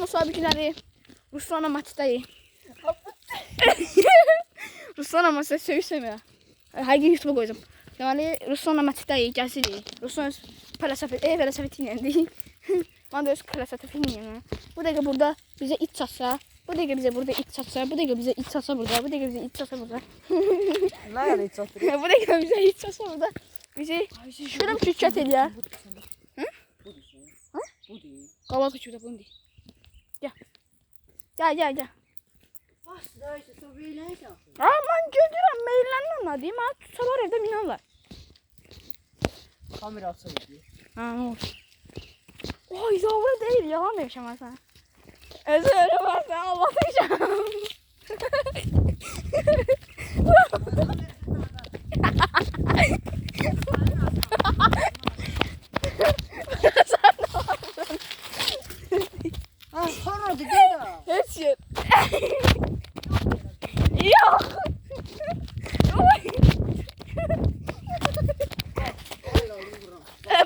müsabiqələri Ruslanla maçdayıq. Ruslanla maçda söyüşsəmə. Həqiqi YouTube'a qoyacağım. Deməli, Ruslanla maçdayıq, gəzirik. Ruslan öz fəlsəfəti iləndir. Mən də öz fəlsəfəti ilənəm. Bu dəqiqə burada bizə it çatsa, bu dəqiqə bizə burada it çatsa, bu dəqiqə bizə it çatsa burada, bu dəqiqə bizə it çatsa burada. Nə qədər it çatır? Bu dəqiqə bizə it çatsa burada. Bizi şuram küçət eləyər. Hı? Qavat uçuda bunu deyil. Gəl. Bax, dayısı, çox beylənsən. Mən gedirəm, meylənlə nə deyim, mənə tutsalar evdə minarlar. Kamera açılır. Ha, nə olur? Oy, yavru deyil, yalan demişəm mən sənə. Özü öyle varsa anlatacağım. Sonra dedi. Heç yer. Yok.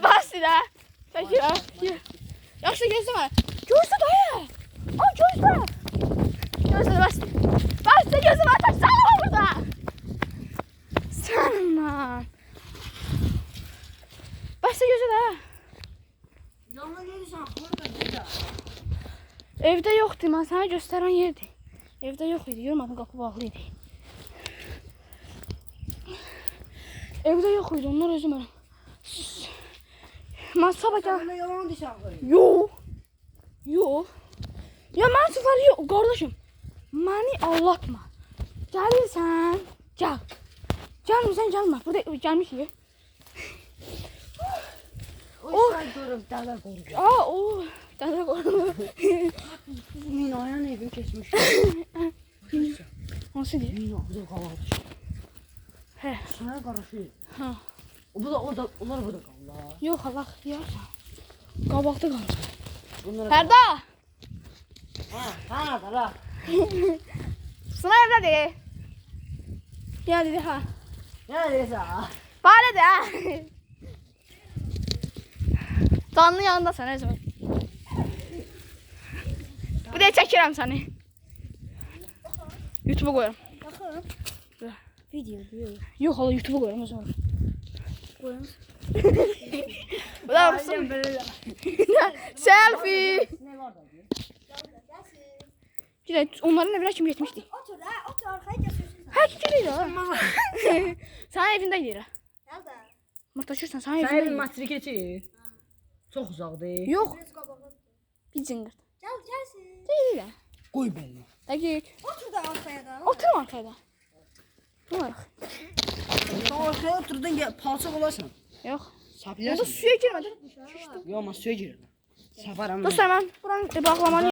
Bas ya. Çekil ha. Yaxşı gözləmə. Gözlə dayı. Ay gözlə. Gözlə bas. Bas da gözümə atarsana burada. Sanma. Bas da gözlə. Yanına gelirsən, burada dedi. Evdə yoxdur, mən sənə göstərən yerdir. Evdə yox idi, görmədim, qapı bağlı idi. Evdə yox idi, onlar özüm ölüm. Mən sabah gəl... Sana yalan dişən qoyur. Yox. Ya mən sıfır yox, qardaşım. Məni allatma. Gəlirsən, gəl. Gəlmirsən, gəlmə. Burada gəlmişik. O sən görüm, dədə qoyur. O, dədə qoyur. Minaya nə evin keçmiş. Hansı deyir? Mina, bu da qaladır. Hə. Sənə qarışır. Ha. Bu da orada, onlar burada qalırlar. Yox, Allah yeyərsən. Qabaqda qalır. Bunlara... Fərda! Ha, qara. Sına evdədir. Gəl dedi, ha. Nə deyirsən? Barədə, ha. Canlı yanındasan, özüm. Bir də çəkirəm səni. YouTube'a qoyarım. Baxın. Video, yox. Yox, hala YouTube'a qoyarım, özüm. Qoyarım. Bu da Rusum. Selfie. Nə var da? Bir də onların evinə kim getmişdi? Otur ha, otur arkaya geçiyorsun. Hə, gidilir ha. Sənin evində gedir. Nerede? Mırtaşırsan, sənin Sən evin evində. matri keçir. Çox uzaqdır. Yox, Biraz kapalı. bir cingir. Gel gelsin. Gedir də. Qoy belli. Dəqiq. Otur da arkaya da. Oturma arkada. Ne var? Sən ortaya oturdun, palçıq olarsan. Yox. Saplayarsan. Burada suya girmədin. Yox, amma suya girirəm. Saparam. Dostlar, mən buranın bağlamanı